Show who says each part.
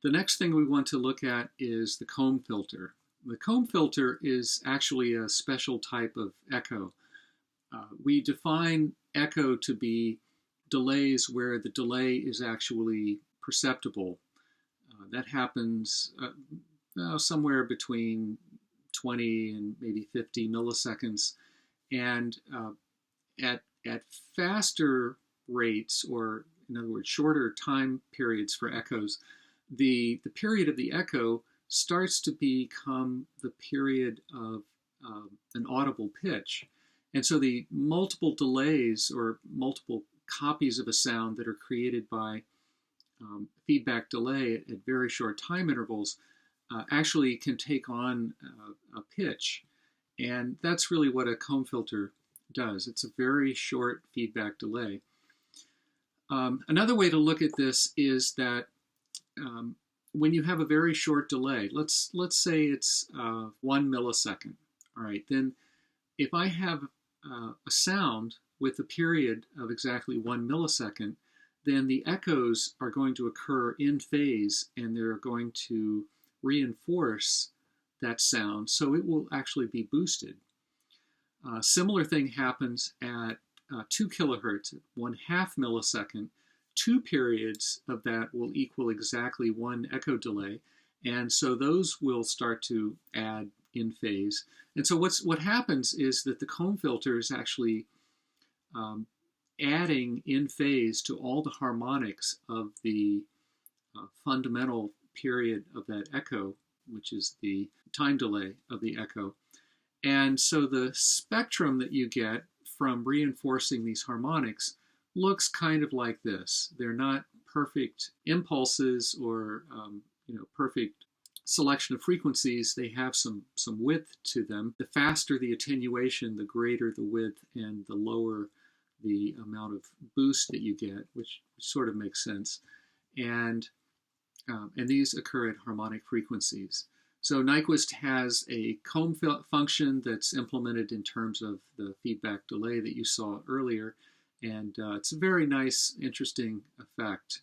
Speaker 1: The next thing we want to look at is the comb filter. The comb filter is actually a special type of echo. We define echo to be delays where the delay is actually perceptible. That happens somewhere between 20 and maybe 50 milliseconds. And at faster rates, or in other words, shorter time periods for echoes, the period of the echo starts to become the period of an audible pitch. And so the multiple delays or multiple copies of a sound that are created by feedback delay at very short time intervals actually can take on a pitch. And that's really what a comb filter does. It's a very short feedback delay. Another way to look at this is that when you have a very short delay, let's say it's 1 millisecond. All right, then if I have a sound with a period of exactly 1 millisecond, then the echoes are going to occur in phase and they're going to reinforce that sound, so it will actually be boosted. Similar thing happens at 2 kilohertz, at 1/2 millisecond. 2 periods of that will equal exactly 1 echo delay, and so those will start to add in phase. And so what happens is that the comb filter is actually adding in phase to all the harmonics of the fundamental period of that echo, which is the time delay of the echo. And so the spectrum that you get from reinforcing these harmonics looks kind of like this. They're not perfect impulses or perfect selection of frequencies. They have some width to them. The faster the attenuation, the greater the width, and the lower the amount of boost that you get, which sort of makes sense. And these occur at harmonic frequencies. So Nyquist has a comb function that's implemented in terms of the feedback delay that you saw earlier, and it's a very nice, interesting effect.